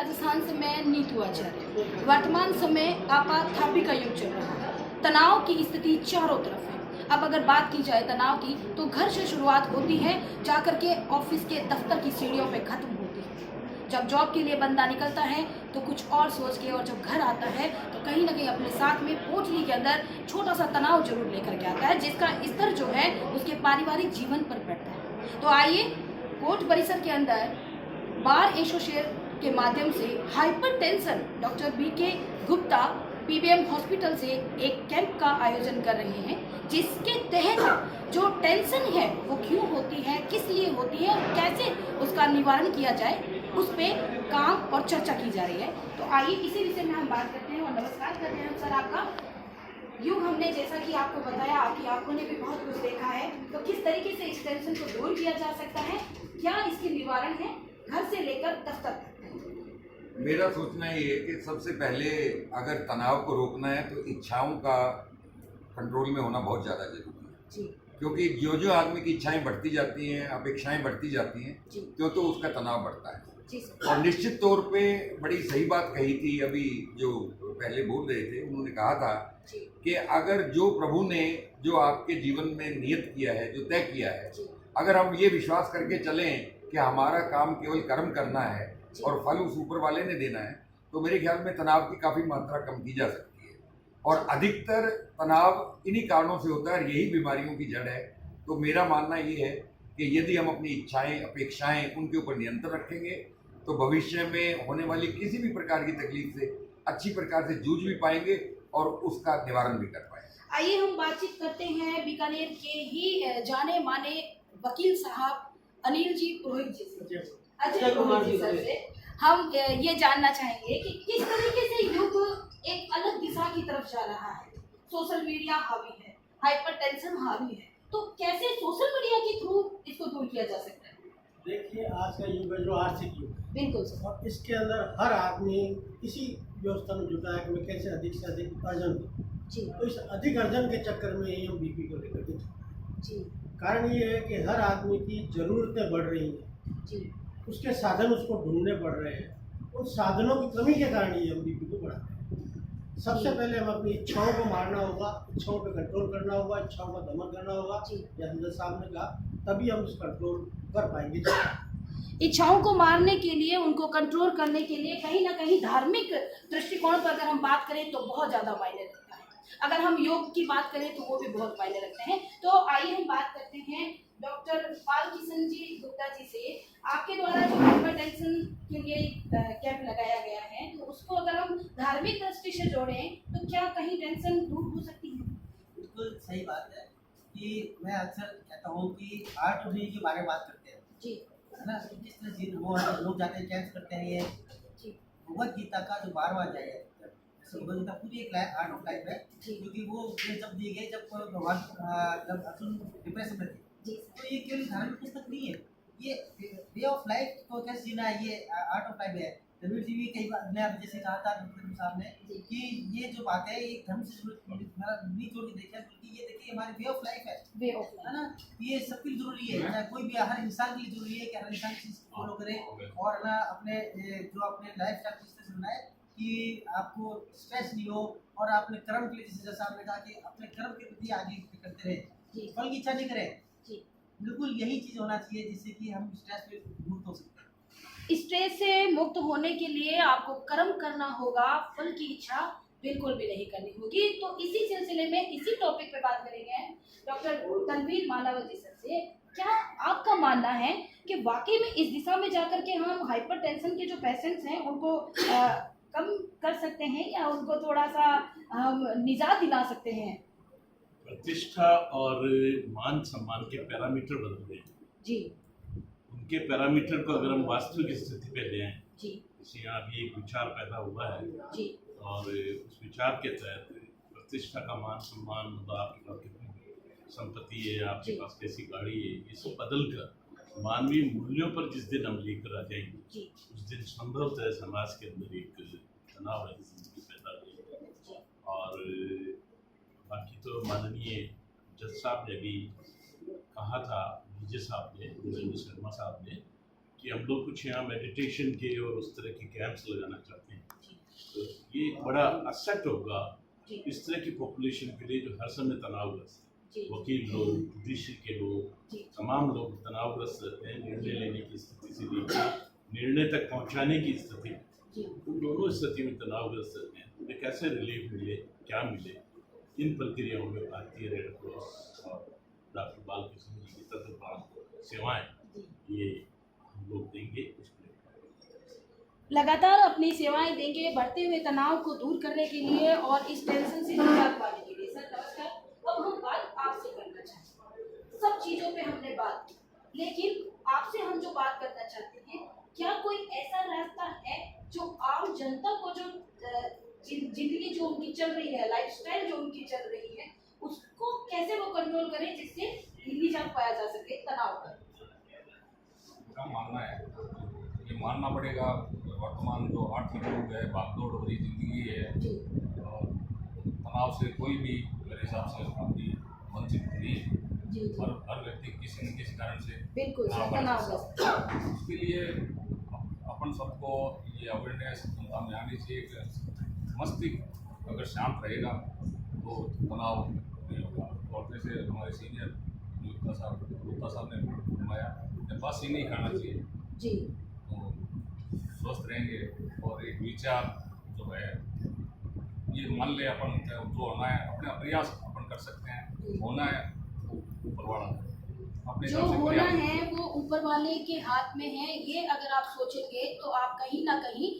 राजस्थान से मैं नीतू आचार्य। वर्तमान समय आपातकालीन का युग चल रहा है। तनाव की स्थिति चारों तरफ है। अब अगर बात की जाए तनाव की, तो घर से शुरुआत होती है, जाकर के ऑफिस के दफ्तर की सीढ़ियों पे खत्म होती है। जब जॉब के लिए बंदा निकलता है तो कुछ और सोच के, और जब घर आता है तो कहीं ना कहीं अपने साथ में पोटली के अंदर छोटा सा तनाव जरूर लेकर के आता है, जिसका स्तर जो है उसके पारिवारिक जीवन पर पड़ता है। तो आइए कोर्ट परिसर के अंदर बार एसोसिएशन के माध्यम से hypertension doctor BK Gupta PBM hospital से एक कैंप का आयोजन कर रहे हैं, जिसके तहत जो टेंशन है वो क्यों होती है, किस लिए होती है और कैसे उसका निवारण किया जाए, उस पर काम और चर्चा की जा रही है। तो आइए इसी विषय में हम बात करते हैं और नमस्कार करते हैं सर आपका। यूँ हमने जैसा कि आपको बताया, आपकी आंखों ने भी बहुत कुछ देखा है, तो किस तरीके से इस टेंशन को दूर किया जा सकता है, क्या इसके निवारण है घर से लेकर दफ्तर तक? मेरा सोचना ये है कि सबसे पहले अगर तनाव को रोकना है तो इच्छाओं का कंट्रोल में होना बहुत ज़्यादा जरूरी है जी क्योंकि जो आदमी की इच्छाएं बढ़ती जाती हैं, अपेक्षाएं बढ़ती जाती हैं, तो उसका तनाव बढ़ता है। जी सर। और निश्चित तौर पे बड़ी सही बात कही थी अभी जो पहले बोल रहे थे, उन्होंने कहा था कि अगर जो प्रभु ने जो आपके जीवन में नियत किया है, जो तय किया है, अगर हम ये विश्वास करके चलें कि हमारा काम केवल कर्म करना है और फल उस ऊपर वाले ने देना है, तो मेरे ख्याल में तनाव की काफ़ी मात्रा कम की जा सकती है। और अधिकतर तनाव इन्हीं कारणों से होता है और यही बीमारियों की जड़ है। तो मेरा मानना ये है कि यदि हम अपनी इच्छाएं, अपेक्षाएं उनके ऊपर नियंत्रण रखेंगे तो भविष्य में होने वाली किसी भी प्रकार की तकलीफ से अच्छी प्रकार से जूझ भी पाएंगे और उसका निवारण भी कर पाएंगे। आइए हम बातचीत करते हैं बीकानेर के ही जाने माने वकील साहब अनिल जी पुरोहित जी से, अजय कुमार जी सर से। हम ये जानना चाहेंगे कि किस तरीके से युग एक अलग दिशा की तरफ जा रहा है। सोशल मीडिया हावी है, हाइपरटेंशन हावी है, तो कैसे सोशल मीडिया के थ्रू इसको दूर किया जा सकता है? देखिए, आज का युग है जो आर्थिक युग है, बिल्कुल सर। और इसके अंदर हर आदमी इसी व्यवस्था में जुटा है कि मैं कैसे अधिक से अधिक अर्जन करूं। जी तो इस अधिक अर्जन के चक्कर में ही हम बीपी को लेकर के चल रहे हैं। जी कारण ये है कि हर आदमी की ज़रूरतें बढ़ रही हैं, जी उसके साधन उसको ढूंढने पड़ रहे हैं। उन साधनों की कमी के कारण ही हम बीपी को बढ़ा रहे हैं। सबसे पहले हम अपनी इच्छाओं को मारना होगा, इच्छाओं पर कंट्रोल करना होगा, इच्छाओं का दमन करना होगा। जैसे हमने साहब ने कहा, तभी हम इस कंट्रोल कर पाएंगे। इच्छाओं को मारने के लिए, उनको कंट्रोल करने के लिए कहीं ना कहीं धार्मिक दृष्टिकोण पर अगर हम बात करें तो बहुत ज़्यादा मायने रखता है। अगर हम योग की बात करें तो वो भी बहुत मायने रखते हैं। तो आइए हम बात करते हैं डॉक्टर पाल किशन जी गुप्ता जी से। आपके द्वारा जो हाइपरटेंशन के लिए कैंप लगाया गया है, तो उसको अगर हम धार्मिक दृष्टि से जोड़ें तो क्या कहीं टेंशन दूर हो सकती है? बिल्कुल सही बात है कि मैं अक्सर कहता हूँ कि आर्ट और के बारे में बात करते हैं, जी, है ना। जिस तरह जिन लोग जाते हैं कैंप करते हैं, ये जी, भगवद गीता का जो 12वां अध्याय है, भगवद गीता पूरी एक आर्ट ऑफ लाइफ है, जी, क्योंकि वो जब दिए गए जब भगवान जब अर्जुन डिप्रेशन में थे। जी, तो ये केवल धार्मिक पुस्तक नहीं है, ये वे ऑफ लाइफ को कैसे जीना है, ये आर्ट ऑफ लाइफ है। रवि जी भी कई बार मैं अभी जैसे कहा था डॉक्टर साहब ने कि ये जो बात है ये धर्म से नहीं जोड़ के देखा, क्योंकि ये देखिए हमारी वे ऑफ लाइफ है, वे ऑफ है ना। ये सबके लिए जरूरी है, चाहे कोई भी, हर इंसान के लिए जरूरी है कि हर इंसान चीज फॉलो करे और ना अपने जो अपने लाइफ स्टाइल इस तरह से बनाए कि आपको स्ट्रेस नहीं हो और अपने कर्म के लिए, जैसे आपने कहा कि अपने कर्म के प्रति आगे करते रहे, फल की इच्छा नहीं करें। बिल्कुल यही चीज होना चाहिए जिससे कि हम स्ट्रेस से मुक्त हो सकते हैं। स्ट्रेस से मुक्त होने के लिए आपको कर्म करना होगा, फल की इच्छा बिल्कुल भी नहीं करनी होगी। तो इसी सिलसिले में इसी टॉपिक पे बात करेंगे डॉक्टर तनवीर मालावती सर से। क्या आपका मानना है कि वाकई में इस दिशा में जाकर के हम हाइपरटेंशन के जो पेशेंट्स हैं उनको कम कर सकते हैं या उनको थोड़ा सा हम निजात दिला सकते हैं? प्रतिष्ठा और मान सम्मान के पैरामीटर बदल गए जी, उनके पैरामीटर को अगर हम वास्तविक स्थिति पे ले आए, जी, जैसे यहाँ अभी एक विचार पैदा हुआ है जी, और उस विचार के तहत प्रतिष्ठा का मान सम्मान, मतलब आपके पास कितनी संपत्ति है, आपके पास कैसी गाड़ी है, ये सब बदल कर मानवीय मूल्यों पर जिस दिन हम लेकर आ जाएंगे, उस दिन संभवतः समाज के अंदर एक तनाव है जिंदगी पैदा होगी। और बाकी तो माननीय जज साहब ने भी कहा था, विजय साहब ने, वीरेंद्र शर्मा साहब ने, कि हम लोग कुछ यहाँ मेडिटेशन के और उस तरह के कैंप्स लगाना चाहते हैं। तो ये एक बड़ा असेट होगा इस तरह की पॉपुलेशन के लिए जो हर समय तनावग्रस्त है। वकील लोग, जुडिशरी के लोग, तमाम लोग तनावग्रस्त रहते हैं, निर्णय लेने की स्थिति से लेकर निर्णय तक पहुंचाने की स्थिति, उन दोनों स्थिति में तनावग्रस्त रहते हैं। तो कैसे रिलीफ मिले, क्या मिले, इन प्रक्रियाओं में भारतीय रेड क्रॉस और डॉक्टर बालकृष्ण जी की तत्काल सेवाएं ये हम लोग देंगे। लगातार अपनी सेवाएं देंगे बढ़ते हुए तनाव को दूर करने के लिए और इस टेंशन से निजात पाने के लिए। सर नमस्कार, अब हम बात आपसे करना चाहते हैं। सब चीजों पे हमने बात की, लेकिन आपसे हम जो बात करना चाहते हैं, क्या कोई ऐसा रास्ता है जो आम जनता को जो जिंदगी जो उनकी चल रही है, लाइफस्टाइल जो उनकी चल रही है, उसको कैसे वो कंट्रोल करें जिससे निजात पाया जा सके तनाव पर? का मानना है, ये मानना पड़ेगा वर्तमान जो आर्थिक युग है, भागदौड़ भरी जिंदगी है और तनाव से कोई भी मेरे हिसाब से अभी वंचित नहीं है। हर व्यक्ति किसी न किसी कारण से बिल्कुल तनावग्रस्त है। उसके लिए अपन सबको ये अवेयरनेस जनता में आनी चाहिए कि मस्तिष्क अगर शांत रहेगा तो तनाव नहीं होगा। और जैसे हमारे सीनियर गुप्ता साहब ने फरमाया बस ही नहीं खाना चाहिए जी, तो स्वस्थ रहेंगे। और एक विचार जो है ये मान ले अपन जो होना है अपना प्रयास अपन कर सकते हैं, होना है वो ऊपर वाला अपने जो हिसाब से होना प्रयास है वो ऊपर वाले के हाथ में है। ये अगर आप सोचेंगे तो आप कहीं ना कहीं